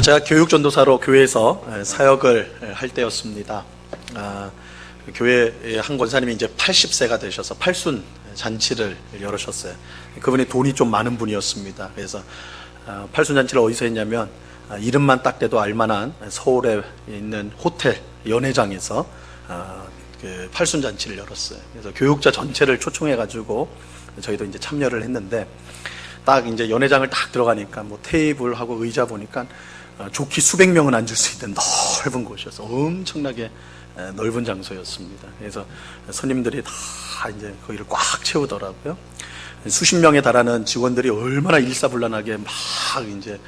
제가 교육전도사로 교회에서 사역을 할 때였습니다. 교회 한 권사님이 이제 80세가 되셔서 팔순 잔치를 열으셨어요. 그분이 돈이 좀 많은 분이었습니다. 그래서 팔순 잔치를 어디서 했냐면 이름만 딱 대도 알만한 서울에 있는 호텔 연회장에서 그 팔순 잔치를 열었어요. 그래서 교육자 전체를 초청해가지고 저희도 이제 참여를 했는데, 딱 이제 연회장을 딱 들어가니까 뭐 테이블하고 의자 보니까 좋게 수백 명은 앉을 수 있는 넓은 곳이어서 엄청나게 넓은 장소였습니다. 그래서 손님들이 다 이제 거기를 꽉 채우더라고요. 수십 명에 달하는 직원들이 얼마나 일사불란하게 막 이제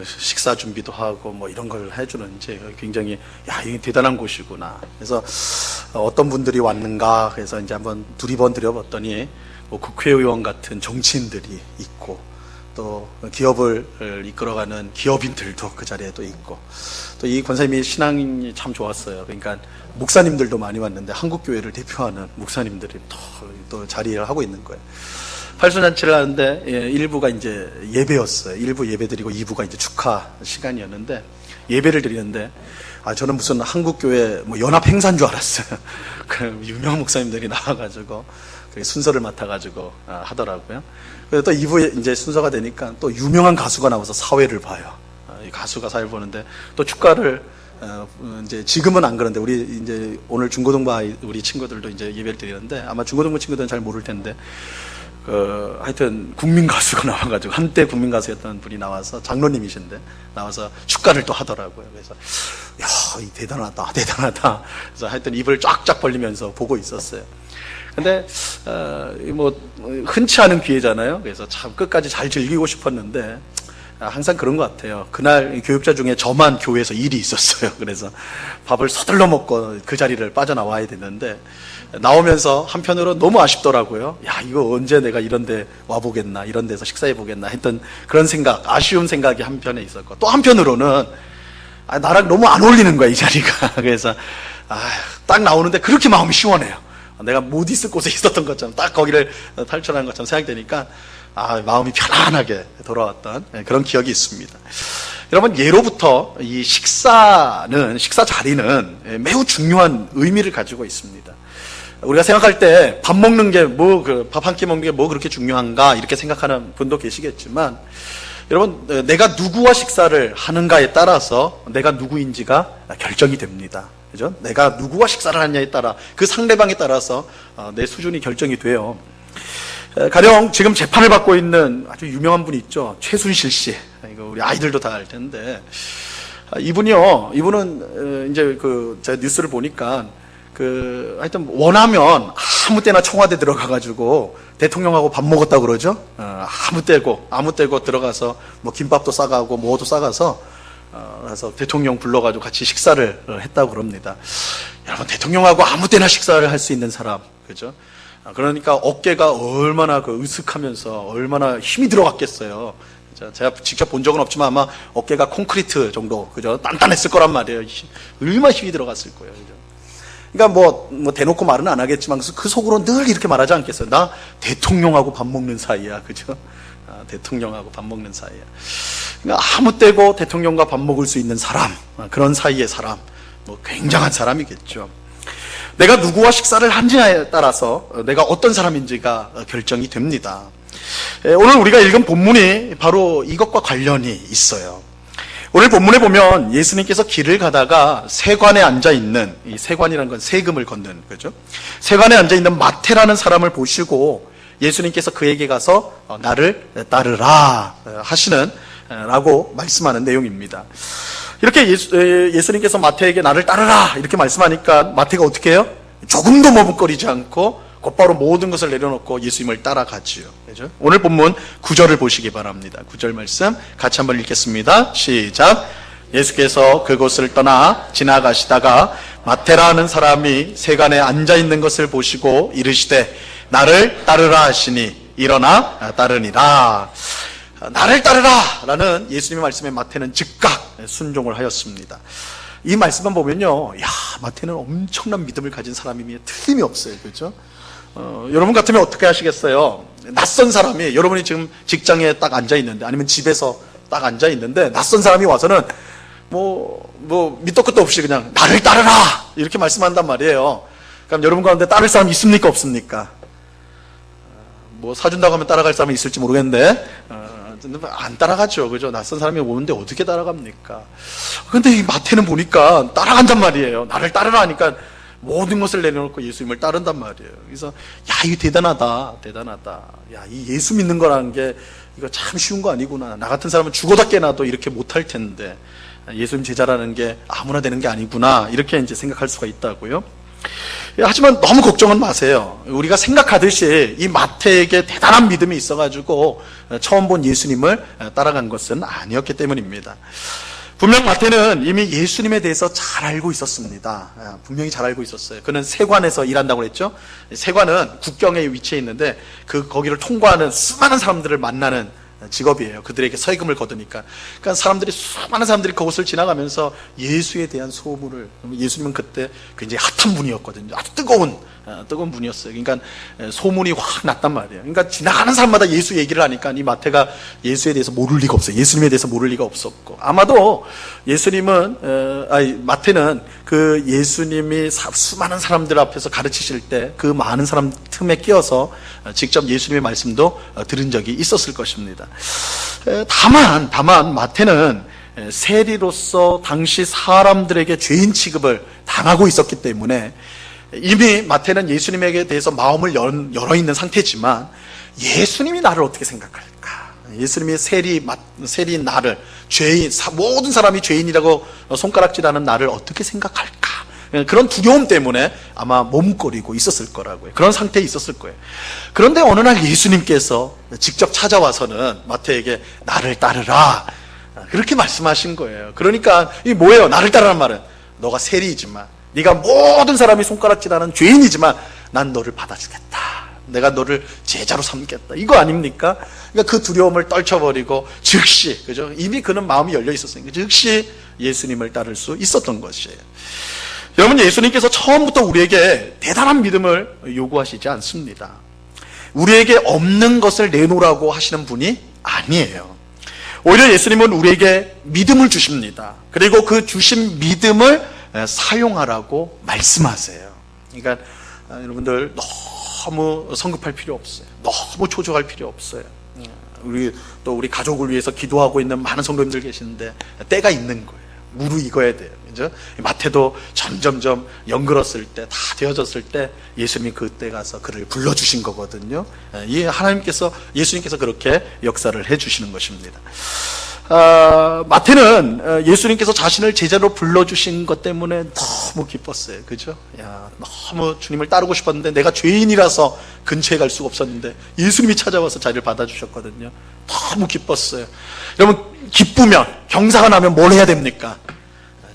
식사 준비도 하고 뭐 이런 걸 해주는지 굉장히, 야, 이게 대단한 곳이구나. 그래서 어떤 분들이 왔는가, 그래서 이제 한번 두리번 들여봤더니 뭐 국회의원 같은 정치인들이 있고, 또 기업을 이끌어가는 기업인들도 그 자리에도 있고, 또 이 권사님이 신앙이 참 좋았어요. 그러니까 목사님들도 많이 왔는데 한국교회를 대표하는 목사님들이 또 자리를 하고 있는 거예요. 팔순잔치를 하는데 일부가 이제 예배였어요. 일부 예배 드리고 2부가 이제 축하 시간이었는데, 예배를 드리는데 저는 무슨 한국교회 뭐 연합 행사인 줄 알았어요. 그 유명한 목사님들이 나와가지고 순서를 맡아가지고 하더라고요. 그래서 또 2부 이제 순서가 되니까 또 유명한 가수가 나와서 사회를 봐요. 이 가수가 사회를 보는데 또 축가를 이제 지금은 안 그런데, 우리 이제 오늘 중고등부 우리 친구들도 이제 예배를 드리는데 아마 중고등부 친구들은 잘 모를 텐데, 하여튼 국민 가수가 나와가지고, 한때 국민 가수였던 분이 나와서, 장로님이신데 나와서 축가를 또 하더라고요. 그래서 야, 이 대단하다. 그래서 하여튼 입을 쫙쫙 벌리면서 보고 있었어요. 근데 뭐 흔치 않은 기회잖아요. 그래서 참 끝까지 잘 즐기고 싶었는데 항상 그런 것 같아요. 그날 교육자 중에 저만 교회에서 일이 있었어요. 그래서 밥을 서둘러 먹고 그 자리를 빠져나와야 되는데, 나오면서 한편으로 너무 아쉽더라고요. 야, 이거 언제 내가 이런 데 와보겠나, 이런 데서 식사해 보겠나 했던 그런 생각, 아쉬운 생각이 한편에 있었고, 또 한편으로는 나랑 너무 안 어울리는 거야, 이 자리가. 그래서 딱 나오는데 그렇게 마음이 시원해요. 내가 못 있을 곳에 있었던 것처럼, 딱 거기를 탈출한 것처럼 생각되니까 마음이 편안하게 돌아왔던 그런 기억이 있습니다. 여러분, 예로부터 이 식사 자리는 매우 중요한 의미를 가지고 있습니다. 우리가 생각할 때 밥 먹는 게 밥 한 끼 먹는 게 뭐 그렇게 중요한가, 이렇게 생각하는 분도 계시겠지만, 여러분, 내가 누구와 식사를 하는가에 따라서 내가 누구인지가 결정이 됩니다. 그죠? 내가 누구와 식사를 하느냐에 따라, 그 상대방에 따라서 내 수준이 결정이 돼요. 가령 지금 재판을 받고 있는 아주 유명한 분이 있죠. 최순실 씨. 이거 우리 아이들도 다 알 텐데, 이분은 이제 제가 뉴스를 보니까 하여튼 원하면 아무 때나 청와대 들어가가지고 대통령하고 밥 먹었다고 그러죠. 아무 때고 들어가서 뭐 김밥도 싸가고 뭐도 싸가서 그래서 대통령 불러가지고 같이 식사를 했다고 그럽니다. 여러분, 대통령하고 아무 때나 식사를 할 수 있는 사람, 그죠? 그러니까 어깨가 얼마나 으슥하면서 얼마나 힘이 들어갔겠어요. 제가 직접 본 적은 없지만 아마 어깨가 콘크리트 정도, 그죠? 단단했을 거란 말이에요. 얼마나 힘이 들어갔을 거예요, 그죠? 그러니까 뭐 대놓고 말은 안 하겠지만 그 속으로 늘 이렇게 말하지 않겠어요. 나 대통령하고 밥 먹는 사이야, 그죠? 대통령하고 밥 먹는 사이야. 그러니까 아무 때고 대통령과 밥 먹을 수 있는 사람, 그런 사이의 사람, 뭐 굉장한 사람이겠죠. 내가 누구와 식사를 하느냐에 따라서 내가 어떤 사람인지가 결정이 됩니다. 오늘 우리가 읽은 본문이 바로 이것과 관련이 있어요. 오늘 본문에 보면 예수님께서 길을 가다가 세관에 앉아있는, 이 세관이라는 건 세금을 걷는 거죠. 세관에 앉아있는 마태라는 사람을 보시고 예수님께서 그에게 가서 나를 따르라 하시는 라고 말씀하는 내용입니다. 이렇게 예수님께서 마태에게 나를 따르라 이렇게 말씀하니까 마태가 어떻게 해요? 조금도 머뭇거리지 않고 곧바로 모든 것을 내려놓고 예수님을 따라가지요. 그죠? 오늘 본문 9절을 보시기 바랍니다. 9절 말씀 같이 한번 읽겠습니다. 시작. 예수께서 그곳을 떠나 지나가시다가 마태라는 사람이 세관에 앉아있는 것을 보시고 이르시되 나를 따르라 하시니 일어나 따르니라. 나를 따르라 라는 예수님의 말씀에 마태는 즉각 순종을 하였습니다. 이 말씀만 보면요, 야, 마태는 엄청난 믿음을 가진 사람임에 틀림이 없어요. 그렇죠? 여러분 같으면 어떻게 하시겠어요? 낯선 사람이, 여러분이 지금 직장에 딱 앉아 있는데, 아니면 집에서 딱 앉아 있는데 낯선 사람이 와서는 밑도 끝도 없이 그냥 나를 따르라 이렇게 말씀한단 말이에요. 그럼 여러분 가운데 따를 사람 있습니까 없습니까? 사준다고 하면 따라갈 사람이 있을지 모르겠는데 안 따라가죠. 그죠? 낯선 사람이 오는데 어떻게 따라갑니까? 근데 이 마태는 보니까 따라간단 말이에요. 나를 따르라 하니까 모든 것을 내려놓고 예수님을 따른단 말이에요. 그래서 이거 대단하다. 이 예수 믿는 거라는 게 이거 참 쉬운 거 아니구나. 나 같은 사람은 죽어다 깨나도 이렇게 못할 텐데 예수님 제자라는 게 아무나 되는 게 아니구나. 이렇게 이제 생각할 수가 있다고요. 하지만 너무 걱정은 마세요. 우리가 생각하듯이 이 마태에게 대단한 믿음이 있어가지고 처음 본 예수님을 따라간 것은 아니었기 때문입니다. 분명 마태는 이미 예수님에 대해서 잘 알고 있었습니다. 분명히 잘 알고 있었어요. 그는 세관에서 일한다고 그랬죠. 세관은 국경에 위치해 있는데 거기를 통과하는 수많은 사람들을 만나는 직업이에요. 그들에게 서임을 거두니까. 그러니까 수많은 사람들이 그곳을 지나가면서 예수에 대한 소문을, 예수님은 그때 굉장히 핫한 분이었거든요. 아주 뜨거운 분이었어요. 그러니까 소문이 확 났단 말이에요. 그러니까 지나가는 사람마다 예수 얘기를 하니까 이 마태가 예수에 대해서 모를 리가 없어요. 예수님에 대해서 모를 리가 없었고. 아마도 마태는 그 예수님이 수많은 사람들 앞에서 가르치실 때 그 많은 사람 틈에 끼어서 직접 예수님의 말씀도 들은 적이 있었을 것입니다. 다만 마태는 세리로서 당시 사람들에게 죄인 취급을 당하고 있었기 때문에 이미 마태는 예수님에게 대해서 마음을 열어 있는 상태지만 예수님이 나를 어떻게 생각할까? 예수님이 세리인 나를, 모든 사람이 죄인이라고 손가락질하는 나를 어떻게 생각할까? 그런 두려움 때문에 아마 몸거리고 있었을 거라고요. 그런 상태에 있었을 거예요. 그런데 어느 날 예수님께서 직접 찾아와서는 마태에게 나를 따르라 그렇게 말씀하신 거예요. 그러니까 이게 뭐예요? 나를 따르라는 말은 너가 세리이지만, 네가 모든 사람이 손가락질하는 죄인이지만 난 너를 받아주겠다. 내가 너를 제자로 삼겠다. 이거 아닙니까? 그러니까 그 두려움을 떨쳐버리고 즉시, 그죠? 이미 그는 마음이 열려 있었으니까 즉시 예수님을 따를 수 있었던 것이에요. 여러분, 예수님께서 처음부터 우리에게 대단한 믿음을 요구하시지 않습니다. 우리에게 없는 것을 내놓으라고 하시는 분이 아니에요. 오히려 예수님은 우리에게 믿음을 주십니다. 그리고 그 주신 믿음을 사용하라고 말씀하세요. 그러니까 여러분들 너무 성급할 필요 없어요. 너무 초조할 필요 없어요. 우리 가족을 위해서 기도하고 있는 많은 성도님들 계시는데 때가 있는 거예요. 무르익어야 돼요. 그죠? 마태도 점점점 연그렀을 때, 다 되어졌을 때 예수님이 그때 가서 그를 불러주신 거거든요. 예수님께서 그렇게 역사를 해주시는 것입니다. 마태는 예수님께서 자신을 제자로 불러주신 것 때문에 너무 기뻤어요. 그죠? 너무 주님을 따르고 싶었는데 내가 죄인이라서 근처에 갈 수가 없었는데 예수님이 찾아와서 자리를 받아주셨거든요. 너무 기뻤어요. 여러분, 기쁘면, 경사가 나면 뭘 해야 됩니까?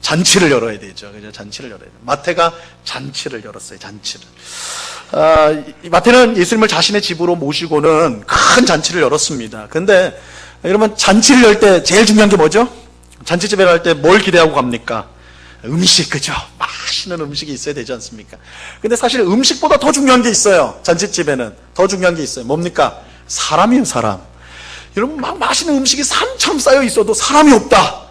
잔치를 열어야 되죠. 그죠? 잔치를 열어야 돼요. 마태가 잔치를 열었어요. 잔치를. 마태는 예수님을 자신의 집으로 모시고는 큰 잔치를 열었습니다. 근데 여러분, 잔치를 열 때 제일 중요한 게 뭐죠? 잔치집에 갈 때 뭘 기대하고 갑니까? 음식, 그죠? 맛있는 음식이 있어야 되지 않습니까? 근데 사실 음식보다 더 중요한 게 있어요. 잔치집에는 더 중요한 게 있어요. 뭡니까? 사람이에요, 사람. 여러분, 막 맛있는 음식이 산처럼 쌓여 있어도 사람이 없다.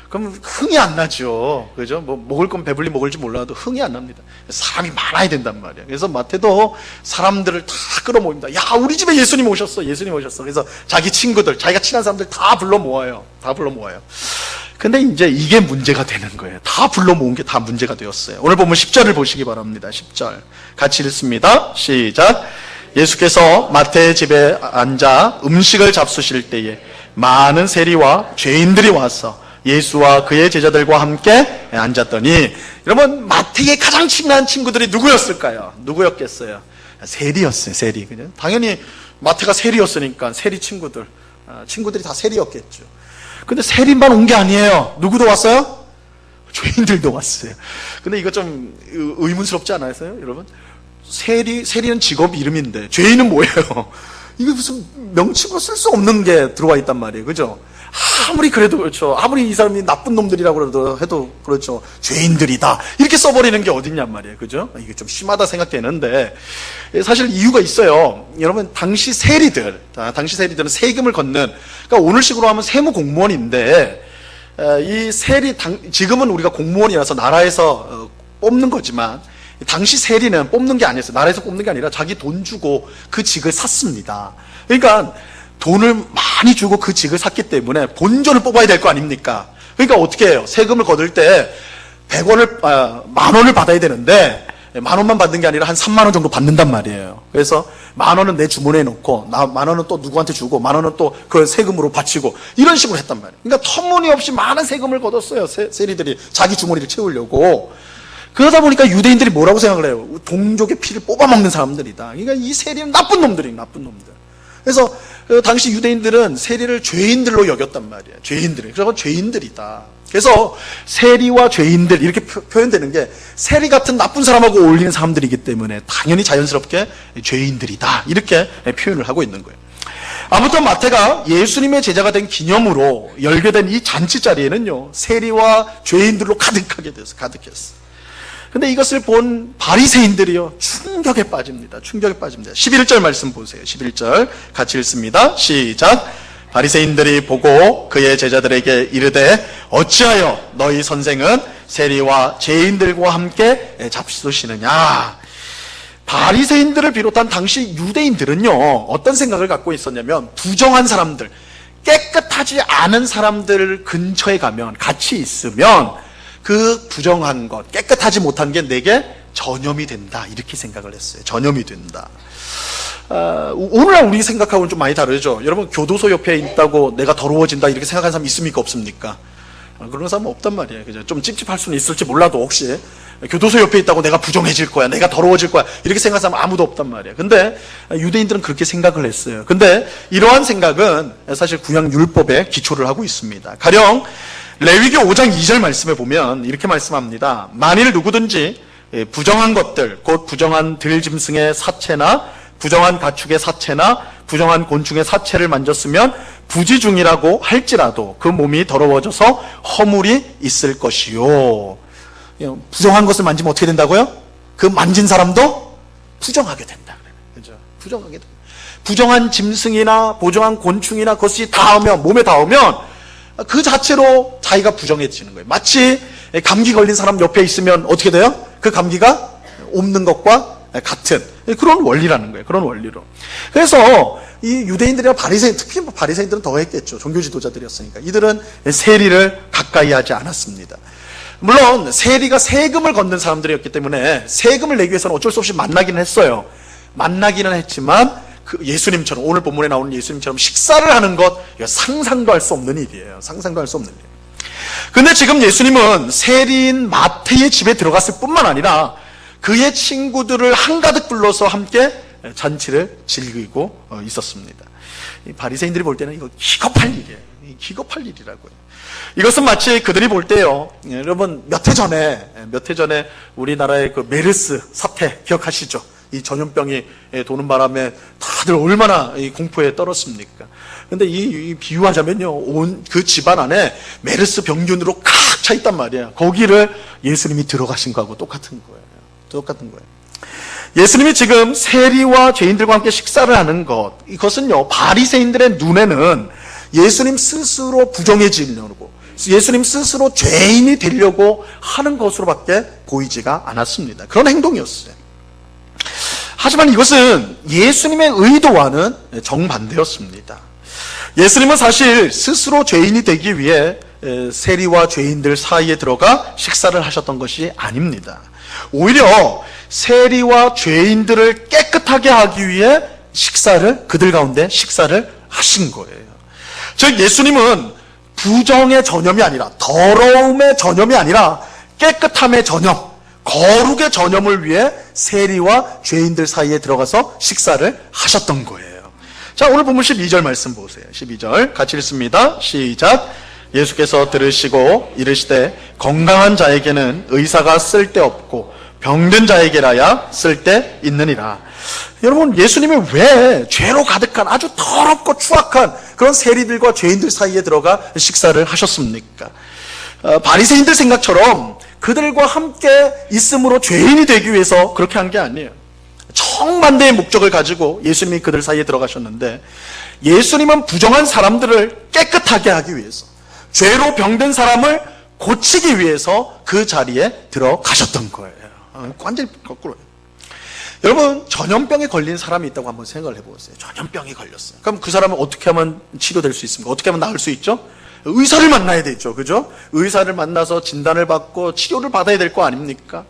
그럼 흥이 안 나죠. 그죠? 먹을 건 배불리 먹을지 몰라도 흥이 안 납니다. 사람이 많아야 된단 말이에요. 그래서 마태도 사람들을 다 끌어모입니다. 야, 우리 집에 예수님 오셨어. 예수님 오셨어. 그래서 자기 친구들, 자기가 친한 사람들 다 불러 모아요. 근데 이제 이게 문제가 되는 거예요. 다 불러 모은 게 다 문제가 되었어요. 오늘 보면 10절을 보시기 바랍니다. 10절. 같이 읽습니다. 시작. 예수께서 마태의 집에 앉아 음식을 잡수실 때에 많은 세리와 죄인들이 와서 예수와 그의 제자들과 함께 앉았더니, 여러분, 마태의 가장 친한 친구들이 누구였을까요? 누구였겠어요? 세리였어요. 세리. 그죠? 당연히 마태가 세리였으니까 세리 친구들이 다 세리였겠죠. 근데 세리만 온 게 아니에요. 누구도 왔어요? 죄인들도 왔어요. 근데 이거 좀 의문스럽지 않아요, 여러분? 세리는 직업 이름인데 죄인은 뭐예요? 이게 무슨 명칭으로 쓸 수 없는 게 들어와 있단 말이에요. 그죠? 아무리 그래도 그렇죠. 아무리 이 사람이 나쁜 놈들이라고 해도 그렇죠. 죄인들이다. 이렇게 써버리는 게 어딨냔 말이에요. 그죠? 이게 좀 심하다 생각되는데, 사실 이유가 있어요. 여러분, 당시 세리들은 세금을 걷는, 그러니까 오늘식으로 하면 세무 공무원인데, 지금은 우리가 공무원이라서 나라에서 뽑는 거지만, 당시 세리는 뽑는 게 아니었어요. 나라에서 뽑는 게 아니라 자기 돈 주고 그 직을 샀습니다. 그러니까 돈을 많이 주고 그 직을 샀기 때문에 본전을 뽑아야 될 거 아닙니까? 그러니까 어떻게 해요? 세금을 거둘 때 10원을 받아야 되는데 10,000원만 받는 게 아니라 한 30,000원 정도 받는단 말이에요. 그래서 10,000원은 내 주머니에 넣고 10,000원은 또 누구한테 주고 10,000원은 또 그 세금으로 바치고 이런 식으로 했단 말이에요. 그러니까 터무니없이 많은 세금을 걷었어요. 세리들이 자기 주머니를 채우려고. 그러다 보니까 유대인들이 뭐라고 생각을 해요? 동족의 피를 뽑아먹는 사람들이다. 그러니까 이 세리는 나쁜 놈들이에요. 나쁜 놈들. 그래서 당시 유대인들은 세리를 죄인들로 여겼단 말이에요. 죄인들. 그래서 죄인들이다. 그래서 세리와 죄인들 이렇게 표현되는 게 세리 같은 나쁜 사람하고 어울리는 사람들이기 때문에 당연히 자연스럽게 죄인들이다. 이렇게 표현을 하고 있는 거예요. 아무튼 마태가 예수님의 제자가 된 기념으로 열게 된 이 잔치 자리에는요, 세리와 죄인들로 가득했어. 근데 이것을 본 바리새인들이요, 충격에 빠집니다. 11절 말씀 보세요. 11절 같이 읽습니다. 시작. 바리새인들이 보고 그의 제자들에게 이르되 어찌하여 너희 선생은 세리와 죄인들과 함께 잡수시느냐. 바리새인들을 비롯한 당시 유대인들은요, 어떤 생각을 갖고 있었냐면, 부정한 사람들, 깨끗하지 않은 사람들 근처에 가면, 같이 있으면 그 부정한 것, 깨끗하지 못한 게 내게 전염이 된다. 이렇게 생각을 했어요. 전염이 된다. 오늘날 우리 생각하고는 좀 많이 다르죠. 여러분, 교도소 옆에 있다고 내가 더러워진다 이렇게 생각하는 사람 있습니까? 없습니까? 그런 사람은 없단 말이에요. 그죠? 좀 찝찝할 수는 있을지 몰라도 혹시 교도소 옆에 있다고 내가 부정해질 거야, 내가 더러워질 거야 이렇게 생각하는 사람 아무도 없단 말이에요. 근데 유대인들은 그렇게 생각을 했어요. 근데 이러한 생각은 사실 구약 율법에 기초를 하고 있습니다. 가령 레위기 5장 2절 말씀에 보면 이렇게 말씀합니다. 만일 누구든지 부정한 것들, 곧 부정한 들짐승의 사체나 부정한 가축의 사체나 부정한 곤충의 사체를 만졌으면 부지중이라고 할지라도 그 몸이 더러워져서 허물이 있을 것이요. 부정한 것을 만지면 어떻게 된다고요? 그 만진 사람도 부정하게 된다. 그죠? 부정하게 된다. 부정한 짐승이나 부정한 곤충이나 그것이 닿으면, 몸에 닿으면 그 자체로 자기가 부정해지는 거예요. 마치 감기 걸린 사람 옆에 있으면 어떻게 돼요? 그 감기가 옮는 것과 같은 그런 원리라는 거예요. 그런 원리로. 그래서 이 유대인들이나 바리새인, 특히 바리새인들은 더 했겠죠. 종교 지도자들이었으니까. 이들은 세리를 가까이 하지 않았습니다. 물론 세리가 세금을 걷는 사람들이었기 때문에 세금을 내기 위해서는 어쩔 수 없이 만나기는 했어요. 만나기는 했지만 그 예수님처럼, 오늘 본문에 나오는 예수님처럼 식사를 하는 것, 상상도 할 수 없는 일이에요. 상상도 할 수 없는 일. 근데 지금 예수님은 세리인 마태의 집에 들어갔을 뿐만 아니라 그의 친구들을 한가득 불러서 함께 잔치를 즐기고 있었습니다. 이 바리새인들이 볼 때는 이거 기겁할 일이에요. 기겁할 일이라고요. 이것은 마치 그들이 볼 때요, 여러분 몇 해 전에 우리나라의 그 메르스 사태 기억하시죠? 이 전염병이 도는 바람에 다들 얼마나 이 공포에 떨었습니까? 근데 이 비유하자면요, 온 그 집안 안에 메르스 병균으로 칵 차 있단 말이에요. 거기를 예수님이 들어가신 거하고 똑같은 거예요. 예수님이 지금 세리와 죄인들과 함께 식사를 하는 것, 이것은요, 바리새인들의 눈에는 예수님 스스로 부정해지려고, 예수님 스스로 죄인이 되려고 하는 것으로밖에 보이지가 않았습니다. 그런 행동이었어요. 하지만 이것은 예수님의 의도와는 정반대였습니다. 예수님은 사실 스스로 죄인이 되기 위해 세리와 죄인들 사이에 들어가 식사를 하셨던 것이 아닙니다. 오히려 세리와 죄인들을 깨끗하게 하기 위해 그들 가운데 식사를 하신 거예요. 즉 예수님은 부정의 전염이 아니라, 더러움의 전염이 아니라 깨끗함의 전염, 거룩의 전염을 위해 세리와 죄인들 사이에 들어가서 식사를 하셨던 거예요. 자, 오늘 본문 12절 말씀 보세요. 12절 같이 읽습니다. 시작. 예수께서 들으시고 이르시되 건강한 자에게는 의사가 쓸데없고 병든 자에게라야 쓸데 있느니라. 여러분, 예수님이 왜 죄로 가득한 아주 더럽고 추악한 그런 세리들과 죄인들 사이에 들어가 식사를 하셨습니까? 바리새인들 생각처럼 그들과 함께 있음으로 죄인이 되기 위해서 그렇게 한 게 아니에요. 정반대의 목적을 가지고 예수님이 그들 사이에 들어가셨는데, 예수님은 부정한 사람들을 깨끗하게 하기 위해서, 죄로 병든 사람을 고치기 위해서 그 자리에 들어가셨던 거예요. 완전히 거꾸로예요. 여러분, 전염병에 걸린 사람이 있다고 한번 생각을 해보세요. 전염병이 걸렸어요. 그럼 그 사람은 어떻게 하면 치료될 수 있습니까? 어떻게 하면 나을 수 있죠? 의사를 만나야 되죠. 그죠? 의사를 만나서 진단을 받고 치료를 받아야 될 거 아닙니까?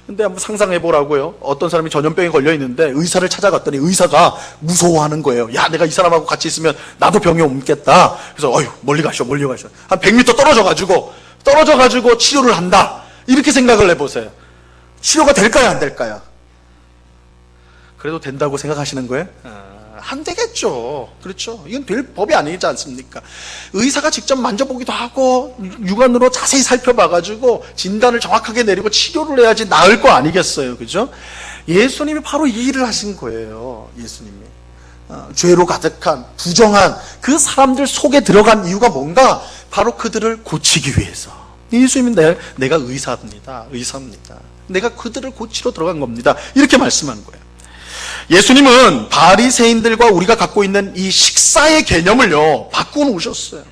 근데 한번 상상해 보라고요. 어떤 사람이 전염병에 걸려 있는데 의사를 찾아갔더니 의사가 무서워하는 거예요. 야, 내가 이 사람하고 같이 있으면 나도 병이 옮겠다. 그래서 어휴, 멀리 가셔. 한 100m 떨어져가지고 치료를 한다. 이렇게 생각을 해보세요. 치료가 될까요, 안 될까요? 그래도 된다고 생각하시는 거예요? 안 되겠죠. 그렇죠. 이건 될 법이 아니지 않습니까? 의사가 직접 만져보기도 하고 육안으로 자세히 살펴봐가지고 진단을 정확하게 내리고 치료를 해야지 나을 거 아니겠어요. 그죠? 예수님이 바로 이 일을 하신 거예요. 예수님이. 죄로 가득한 부정한 그 사람들 속에 들어간 이유가 뭔가? 바로 그들을 고치기 위해서. 예수님은 내가 의사입니다. 내가 그들을 고치러 들어간 겁니다. 이렇게 말씀하는 거예요. 예수님은 바리새인들과 우리가 갖고 있는 이 식사의 개념을요, 바꾸어놓으셨어요.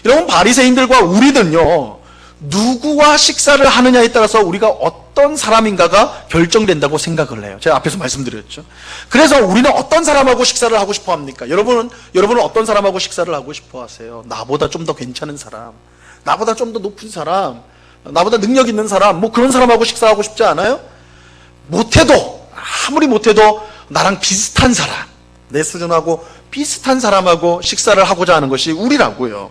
여러분, 바리새인들과 우리는요, 누구와 식사를 하느냐에 따라서 우리가 어떤 사람인가가 결정된다고 생각을 해요. 제가 앞에서 말씀드렸죠. 그래서 우리는 어떤 사람하고 식사를 하고 싶어 합니까? 여러분은 어떤 사람하고 식사를 하고 싶어 하세요? 나보다 좀 더 괜찮은 사람, 나보다 좀 더 높은 사람, 나보다 능력 있는 사람, 뭐 그런 사람하고 식사하고 싶지 않아요? 아무리 못해도 나랑 비슷한 사람, 내 수준하고 비슷한 사람하고 식사를 하고자 하는 것이 우리라고요.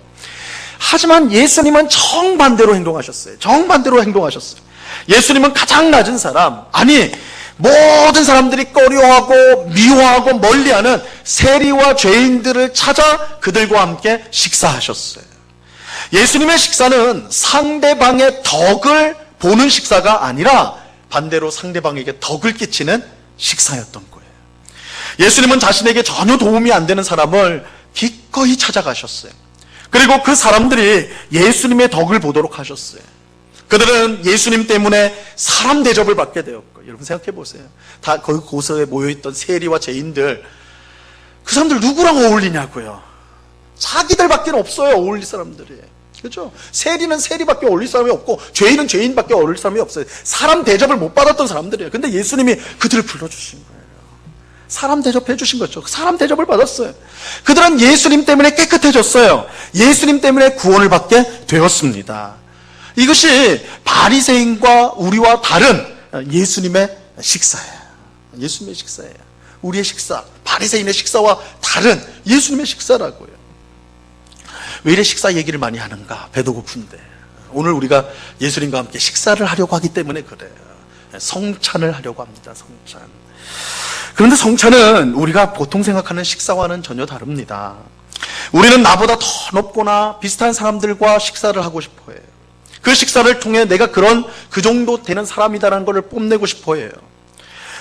하지만 예수님은 정반대로 행동하셨어요. 예수님은 가장 낮은 사람, 아니 모든 사람들이 꺼려하고 미워하고 멀리하는 세리와 죄인들을 찾아 그들과 함께 식사하셨어요. 예수님의 식사는 상대방의 덕을 보는 식사가 아니라 반대로 상대방에게 덕을 끼치는 식사였던 거예요. 예수님은 자신에게 전혀 도움이 안 되는 사람을 기꺼이 찾아가셨어요. 그리고 그 사람들이 예수님의 덕을 보도록 하셨어요. 그들은 예수님 때문에 사람 대접을 받게 되었고, 여러분 생각해 보세요. 다 거기 고서에 모여있던 세리와 죄인들, 그 사람들 누구랑 어울리냐고요. 자기들밖에 없어요, 어울릴 사람들이. 그렇죠? 세리는 세리밖에 어울릴 사람이 없고 죄인은 죄인밖에 어울릴 사람이 없어요. 사람 대접을 못 받았던 사람들이에요. 근데 예수님이 그들을 불러주신 거예요. 사람 대접해 주신 거죠. 사람 대접을 받았어요. 그들은 예수님 때문에 깨끗해졌어요. 예수님 때문에 구원을 받게 되었습니다. 이것이 바리새인과 우리와 다른 예수님의 식사예요. 예수님의 식사예요. 우리의 식사, 바리새인의 식사와 다른 예수님의 식사라고요. 왜 이래 식사 얘기를 많이 하는가? 배도 고픈데. 오늘 우리가 예수님과 함께 식사를 하려고 하기 때문에 그래요. 성찬을 하려고 합니다. 성찬. 그런데 성찬은 우리가 보통 생각하는 식사와는 전혀 다릅니다. 우리는 나보다 더 높거나 비슷한 사람들과 식사를 하고 싶어 해요. 그 식사를 통해 내가 그 정도 되는 사람이다라는 것을 뽐내고 싶어 해요.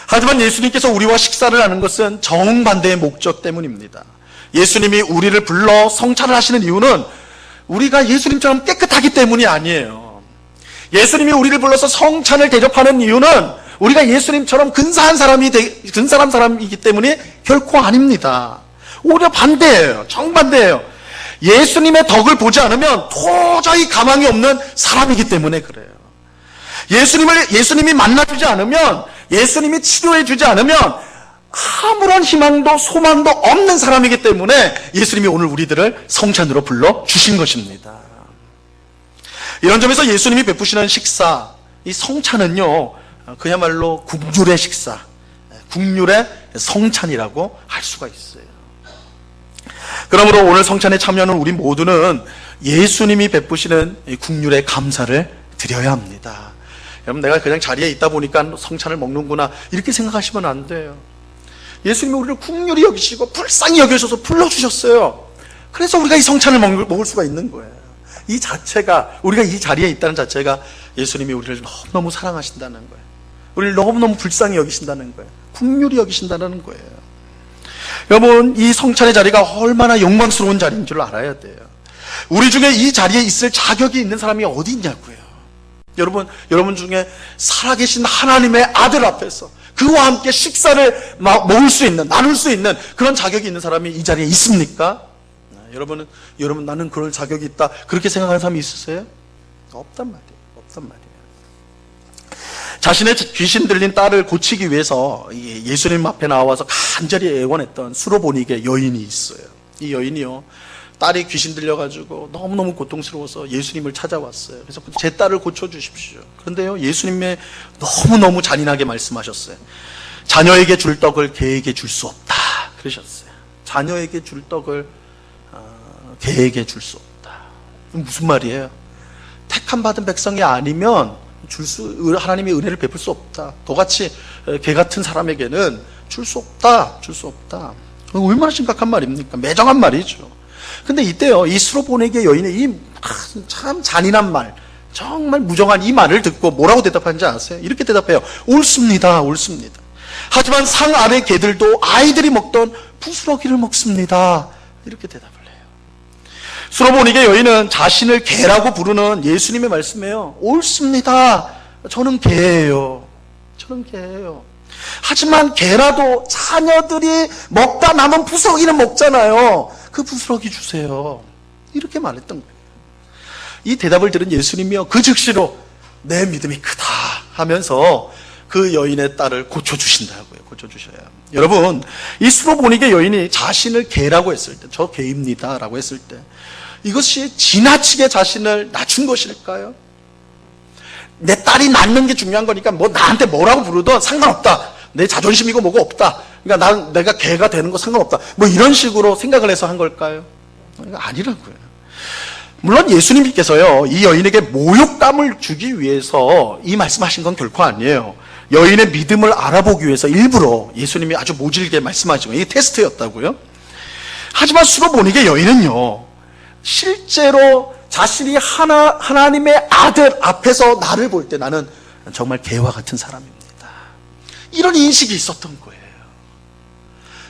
하지만 예수님께서 우리와 식사를 하는 것은 정반대의 목적 때문입니다. 예수님이 우리를 불러 성찬을 하시는 이유는 우리가 예수님처럼 깨끗하기 때문이 아니에요. 예수님이 우리를 불러서 성찬을 대접하는 이유는 우리가 예수님처럼 근사한 사람이기 때문이 결코 아닙니다. 오히려 반대예요. 정반대예요. 예수님의 덕을 보지 않으면 도저히 가망이 없는 사람이기 때문에 그래요. 예수님이 만나주지 않으면, 예수님이 치료해주지 않으면 아무런 희망도 소망도 없는 사람이기 때문에 예수님이 오늘 우리들을 성찬으로 불러주신 것입니다. 이런 점에서 예수님이 베푸시는 식사, 이 성찬은요, 그야말로 국률의 식사, 국률의 성찬이라고 할 수가 있어요. 그러므로 오늘 성찬에 참여하는 우리 모두는 예수님이 베푸시는 이 국률의 감사를 드려야 합니다. 여러분, 내가 그냥 자리에 있다 보니까 성찬을 먹는구나 이렇게 생각하시면 안 돼요. 예수님이 우리를 국률이 여기시고 불쌍히 여기셔서 불러주셨어요. 그래서 우리가 이 성찬을 먹을 수가 있는 거예요. 이 자체가, 우리가 이 자리에 있다는 자체가 예수님이 우리를 너무너무 사랑하신다는 거예요. 우리를 너무너무 불쌍히 여기신다는 거예요. 긍휼히 여기신다는 거예요. 여러분, 이 성찬의 자리가 얼마나 영광스러운 자리인 줄 알아야 돼요. 우리 중에 이 자리에 있을 자격이 있는 사람이 어디 있냐고요. 여러분 중에 살아계신 하나님의 아들 앞에서 그와 함께 식사를 먹을 수 있는, 나눌 수 있는 그런 자격이 있는 사람이 이 자리에 있습니까? 여러분, 나는 그럴 자격이 있다, 그렇게 생각하는 사람이 있으세요? 없단 말이에요. 자신의 귀신 들린 딸을 고치기 위해서 예수님 앞에 나와서 간절히 애원했던 수로보니게 여인이 있어요. 이 여인이요, 딸이 귀신 들려가지고 너무너무 고통스러워서 예수님을 찾아왔어요. 그래서 제 딸을 고쳐주십시오. 그런데요, 예수님의 너무너무 잔인하게 말씀하셨어요. 자녀에게 줄 떡을 개에게 줄 수 없다, 그러셨어요. 자녀에게 줄 떡을 개에게 줄 수 없다. 무슨 말이에요? 택함 받은 백성이 아니면 하나님의 은혜를 베풀 수 없다. 너같이 개 같은 사람에게는 줄 수 없다. 얼마나 심각한 말입니까? 매정한 말이죠. 근데 이때요, 이 수로보니게 여인의 이 참 잔인한 말, 정말 무정한 이 말을 듣고 뭐라고 대답하는지 아세요? 이렇게 대답해요. 옳습니다. 하지만 상 아래 개들도 아이들이 먹던 부스러기를 먹습니다. 이렇게 대답을 해요. 수로보니게 여인은 자신을 개라고 부르는 예수님의 말씀이에요. 옳습니다. 저는 개예요. 하지만 개라도 자녀들이 먹다 남은 부스러기는 먹잖아요. 그 부스러기 주세요. 이렇게 말했던 거예요. 이 대답을 들은 예수님이요, 그 즉시로 내 믿음이 크다 하면서 그 여인의 딸을 고쳐주신다고요. 고쳐주셔요. 여러분, 이 수로보니게 여인이 자신을 개라고 했을 때, 저 개입니다 라고 했을 때, 이것이 지나치게 자신을 낮춘 것일까요? 내 딸이 낫는 게 중요한 거니까 나한테 뭐라고 부르든 상관없다, 내 자존심이고 뭐고 없다, 그러니까 내가 개가 되는 거 상관없다, 이런 식으로 생각을 해서 한 걸까요? 아니라고요. 물론 예수님께서요, 이 여인에게 모욕감을 주기 위해서 이 말씀하신 건 결코 아니에요. 여인의 믿음을 알아보기 위해서 일부러 예수님이 아주 모질게 말씀하시고, 이게 테스트였다고요. 하지만 수로보니게 여인은요, 실제로 자신이 하나님의 아들 앞에서 나를 볼 때 나는 정말 개와 같은 사람입니다, 이런 인식이 있었던 거예요.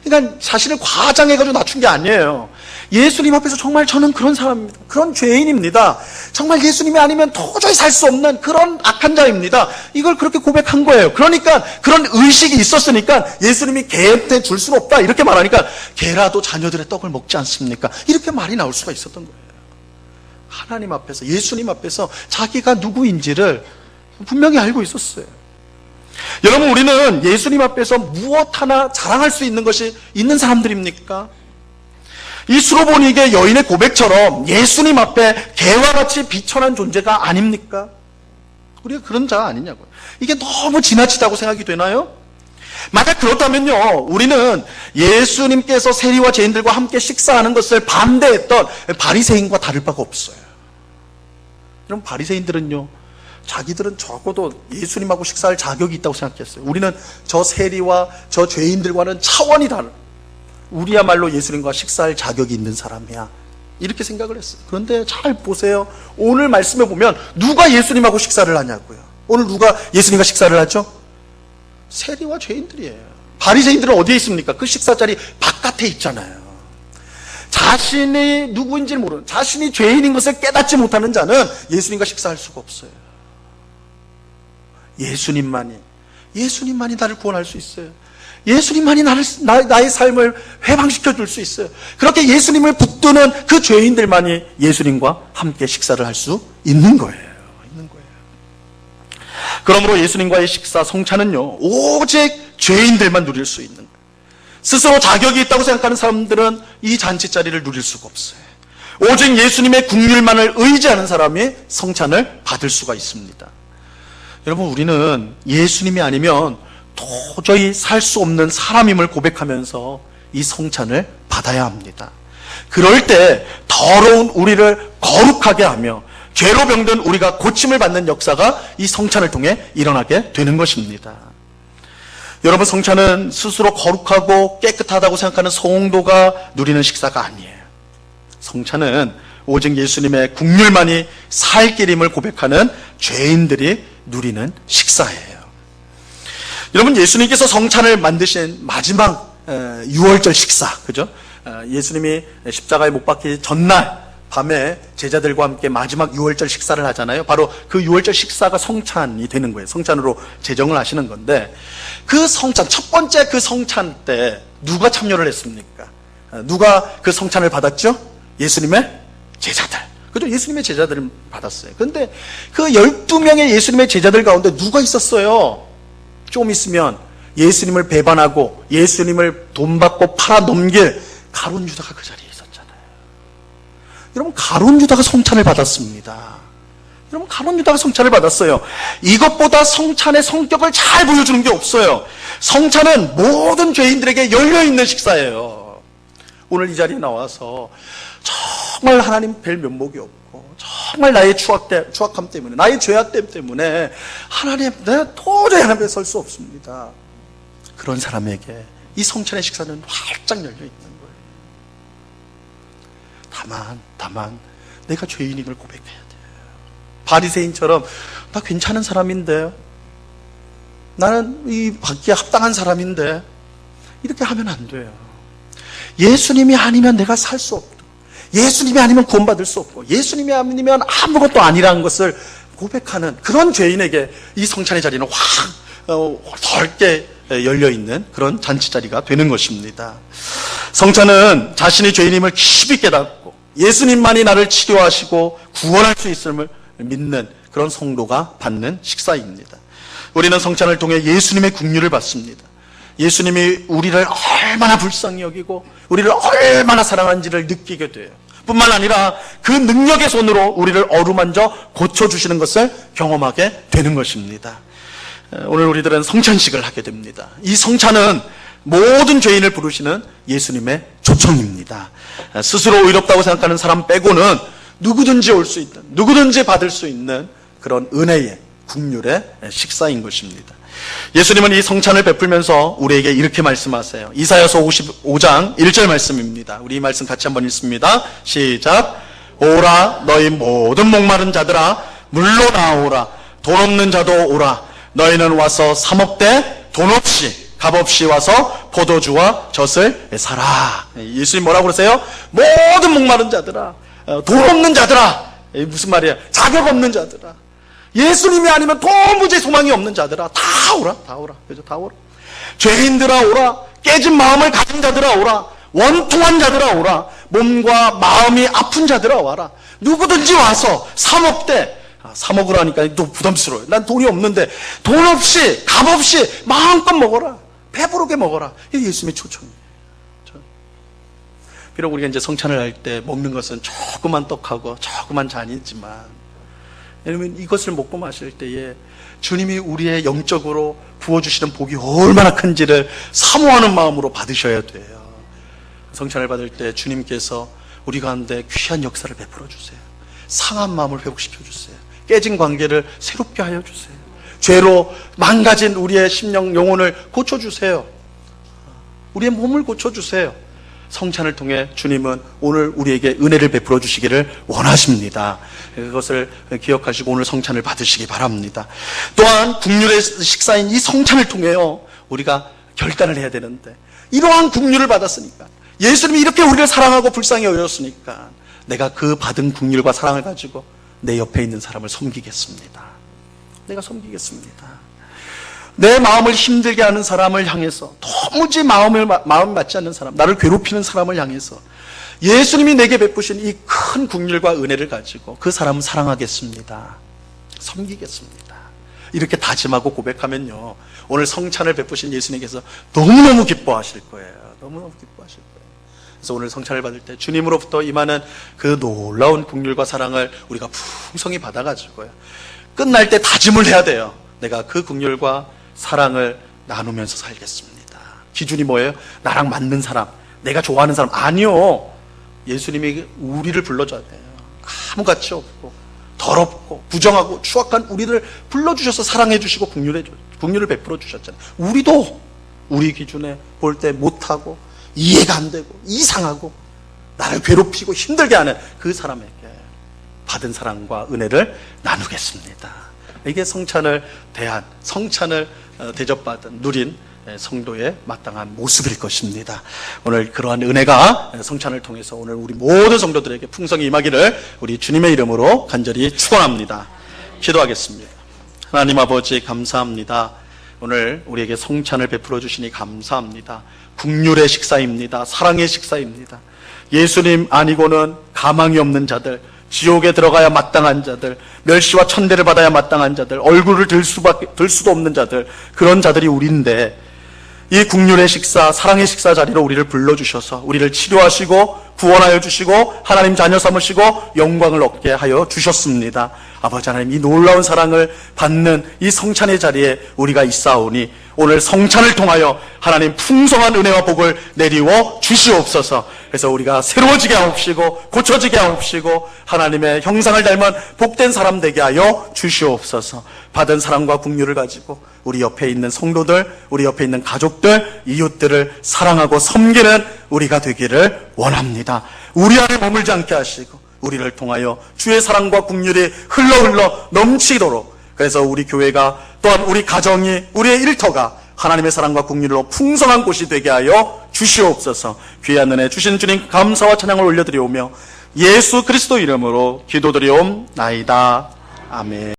그러니까 자신을 과장해가지고 낮춘 게 아니에요. 예수님 앞에서 정말 저는 그런 사람입니다, 그런 죄인입니다, 정말 예수님이 아니면 도저히 살 수 없는 그런 악한 자입니다, 이걸 그렇게 고백한 거예요. 그러니까 그런 의식이 있었으니까 예수님이 개한테 줄 수는 없다 이렇게 말하니까 개라도 자녀들의 떡을 먹지 않습니까, 이렇게 말이 나올 수가 있었던 거예요. 하나님 앞에서, 예수님 앞에서 자기가 누구인지를 분명히 알고 있었어요. 여러분, 우리는 예수님 앞에서 무엇 하나 자랑할 수 있는 것이 있는 사람들입니까? 이 수로보니게 여인의 고백처럼 예수님 앞에 개와 같이 비천한 존재가 아닙니까? 우리가 그런 자가 아니냐고요. 이게 너무 지나치다고 생각이 되나요? 만약 그렇다면요, 우리는 예수님께서 세리와 죄인들과 함께 식사하는 것을 반대했던 바리새인과 다를 바가 없어요. 여러분, 바리새인들은요, 자기들은 적어도 예수님하고 식사할 자격이 있다고 생각했어요. 우리는 저 세리와 저 죄인들과는 차원이 다른, 우리야말로 예수님과 식사할 자격이 있는 사람이야, 이렇게 생각을 했어요. 그런데 잘 보세요. 오늘 말씀에 보면 누가 예수님하고 식사를 하냐고요. 오늘 누가 예수님과 식사를 하죠? 세리와 죄인들이에요. 바리새인들은 어디에 있습니까? 그 식사 자리 바깥에 있잖아요. 자신이 누구인지를 모르는, 자신이 죄인인 것을 깨닫지 못하는 자는 예수님과 식사할 수가 없어요. 예수님만이 나를 구원할 수 있어요. 예수님만이 나의 삶을 회방시켜 줄 수 있어요. 그렇게 예수님을 붙드는 그 죄인들만이 예수님과 함께 식사를 할 수 있는 거예요. 그러므로 예수님과의 식사, 성찬은요, 오직 죄인들만 누릴 수 있는 거예요. 스스로 자격이 있다고 생각하는 사람들은 이 잔치 자리를 누릴 수가 없어요. 오직 예수님의 긍휼만을 의지하는 사람이 성찬을 받을 수가 있습니다. 여러분, 우리는 예수님이 아니면 도저히 살 수 없는 사람임을 고백하면서 이 성찬을 받아야 합니다. 그럴 때 더러운 우리를 거룩하게 하며 죄로 병든 우리가 고침을 받는 역사가 이 성찬을 통해 일어나게 되는 것입니다. 여러분, 성찬은 스스로 거룩하고 깨끗하다고 생각하는 성도가 누리는 식사가 아니에요. 성찬은 오직 예수님의 긍휼만이 살 길임을 고백하는 죄인들이 누리는 식사예요. 여러분, 예수님께서 성찬을 만드신 마지막 6월절 식사, 그죠? 예수님이 십자가에 못 박히기 전날 밤에 제자들과 함께 마지막 6월절 식사를 하잖아요. 바로 그 6월절 식사가 성찬이 되는 거예요. 성찬으로 제정을 하시는 건데, 그 성찬, 첫 번째 그 성찬 때 누가 참여를 했습니까? 누가 그 성찬을 받았죠? 예수님의 제자들. 그죠? 예수님의 제자들을 받았어요. 그런데 그 12명의 예수님의 제자들 가운데 누가 있었어요? 좀 있으면 예수님을 배반하고 예수님을 돈 받고 팔아 넘길 가룟 유다가 그 자리에 있었잖아요. 여러분, 가룟 유다가 성찬을 받았습니다. 여러분, 가룟 유다가 성찬을 받았어요. 이것보다 성찬의 성격을 잘 보여주는 게 없어요. 성찬은 모든 죄인들에게 열려있는 식사예요. 오늘 이 자리에 나와서 정말 하나님 뵐 면목이 없고, 정말 나의 추악함 때문에, 나의 죄악됨 때문에 하나님, 내가 도저히 하나님 앞에 설 수 없습니다. 그런 사람에게 이 성찬의 식사는 활짝 열려있는 거예요. 다만 내가 죄인인 걸 고백해야 돼요. 바리새인처럼 나 괜찮은 사람인데, 나는 이 받기에 합당한 사람인데, 이렇게 하면 안 돼요. 예수님이 아니면 내가 살 수 없다. 예수님이 아니면 구원받을 수 없고, 예수님이 아니면 아무것도 아니라는 것을 고백하는 그런 죄인에게 이 성찬의 자리는 넓게 열려있는 그런 잔치자리가 되는 것입니다. 성찬은 자신이 죄인임을 깊이 깨닫고 예수님만이 나를 치료하시고 구원할 수 있음을 믿는 그런 성도가 받는 식사입니다. 우리는 성찬을 통해 예수님의 긍휼을 받습니다. 예수님이 우리를 얼마나 불쌍히 여기고 우리를 얼마나 사랑하는지를 느끼게 돼요. 뿐만 아니라 그 능력의 손으로 우리를 어루만져 고쳐주시는 것을 경험하게 되는 것입니다. 오늘 우리들은 성찬식을 하게 됩니다. 이 성찬은 모든 죄인을 부르시는 예수님의 초청입니다. 스스로 의롭다고 생각하는 사람 빼고는 누구든지 올 수 있는, 누구든지 받을 수 있는 그런 은혜의 긍휼의 식사인 것입니다. 예수님은 이 성찬을 베풀면서 우리에게 이렇게 말씀하세요. 이사야서 55장 1절 말씀입니다. 우리 이 말씀 같이 한번 읽습니다. 시작. 오라 너희 모든 목마른 자들아 물로 나오라. 돈 없는 자도 오라. 너희는 와서 사 먹되 돈 없이 값 없이 와서 포도주와 젖을 사라. 예수님 뭐라고 그러세요? 모든 목마른 자들아, 돈 없는 자들아, 무슨 말이야? 자격 없는 자들아, 예수님이 아니면 도무지 소망이 없는 자들아, 다 오라, 다 오라. 그죠? 다 오라. 죄인들아 오라. 깨진 마음을 가진 자들아 오라. 원통한 자들아 오라. 몸과 마음이 아픈 자들아 와라. 누구든지 와서 사 먹되, 사 먹으라니까 또 부담스러워요. 난 돈이 없는데 돈 없이 값 없이 마음껏 먹어라. 배부르게 먹어라. 이게 예수님의 초청이에요. 비록 우리가 이제 성찬을 할 때 먹는 것은 조그만 떡하고 조그만 잔이지만, 여러분 이것을 먹고 마실 때에 주님이 우리의 영적으로 부어주시는 복이 얼마나 큰지를 사모하는 마음으로 받으셔야 돼요. 성찬을 받을 때 주님께서 우리 가운데 귀한 역사를 베풀어 주세요. 상한 마음을 회복시켜 주세요. 깨진 관계를 새롭게 하여 주세요. 죄로 망가진 우리의 심령, 영혼을 고쳐주세요. 우리의 몸을 고쳐주세요. 성찬을 통해 주님은 오늘 우리에게 은혜를 베풀어 주시기를 원하십니다. 그것을 기억하시고 오늘 성찬을 받으시기 바랍니다. 또한 긍휼의 식사인 이 성찬을 통해요, 우리가 결단을 해야 되는데, 이러한 긍휼을 받았으니까, 예수님이 이렇게 우리를 사랑하고 불쌍히 여겼으니까 내가 그 받은 긍휼과 사랑을 가지고 내 옆에 있는 사람을 섬기겠습니다. 내가 섬기겠습니다. 내 마음을 힘들게 하는 사람을 향해서, 도무지 마음이 맞지 않는 사람, 나를 괴롭히는 사람을 향해서 예수님이 내게 베푸신 이 큰 긍휼과 은혜를 가지고 그 사람을 사랑하겠습니다. 섬기겠습니다. 이렇게 다짐하고 고백하면요, 오늘 성찬을 베푸신 예수님께서 너무너무 기뻐하실 거예요. 너무너무 기뻐하실 거예요. 그래서 오늘 성찬을 받을 때 주님으로부터 임하는 그 놀라운 긍휼과 사랑을 우리가 풍성히 받아가지고요, 끝날 때 다짐을 해야 돼요. 내가 그 긍휼과 사랑을 나누면서 살겠습니다. 기준이 뭐예요? 나랑 맞는 사람, 내가 좋아하는 사람. 아니요. 예수님이 우리를 불러줘야 돼요. 아무 가치 없고 더럽고 부정하고 추악한 우리를 불러주셔서 사랑해 주시고 긍휼을 베풀어 주셨잖아요. 우리도 우리 기준에 볼 때 못하고 이해가 안 되고 이상하고 나를 괴롭히고 힘들게 하는 그 사람에게 받은 사랑과 은혜를 나누겠습니다. 이게 성찬을 대접받은 누린 성도의 마땅한 모습일 것입니다. 오늘 그러한 은혜가 성찬을 통해서 오늘 우리 모든 성도들에게 풍성히 임하기를 우리 주님의 이름으로 간절히 축원합니다. 기도하겠습니다. 하나님 아버지 감사합니다. 오늘 우리에게 성찬을 베풀어 주시니 감사합니다. 국률의 식사입니다. 사랑의 식사입니다. 예수님 아니고는 가망이 없는 자들, 지옥에 들어가야 마땅한 자들, 멸시와 천대를 받아야 마땅한 자들, 얼굴을 들 수도 없는 자들, 그런 자들이 우리인데 이 국률의 식사, 사랑의 식사 자리로 우리를 불러주셔서 우리를 치료하시고 구원하여 주시고 하나님 자녀 삼으시고 영광을 얻게 하여 주셨습니다. 아버지 하나님, 이 놀라운 사랑을 받는 이 성찬의 자리에 우리가 있사오니 오늘 성찬을 통하여 하나님 풍성한 은혜와 복을 내리워 주시옵소서. 그래서 우리가 새로워지게 하옵시고 고쳐지게 하옵시고 하나님의 형상을 닮은 복된 사람 되게 하여 주시옵소서. 받은 사랑과 긍휼을 가지고 우리 옆에 있는 성도들, 우리 옆에 있는 가족들, 이웃들을 사랑하고 섬기는 우리가 되기를 원합니다. 우리 안에 머물지 않게 하시고 우리를 통하여 주의 사랑과 긍휼이 흘러 넘치도록, 그래서 우리 교회가 또한 우리 가정이, 우리의 일터가 하나님의 사랑과 긍휼로 풍성한 곳이 되게 하여 주시옵소서. 귀한 은혜 주신 주님 감사와 찬양을 올려드리오며 예수 그리스도 이름으로 기도드리옵나이다. 아멘.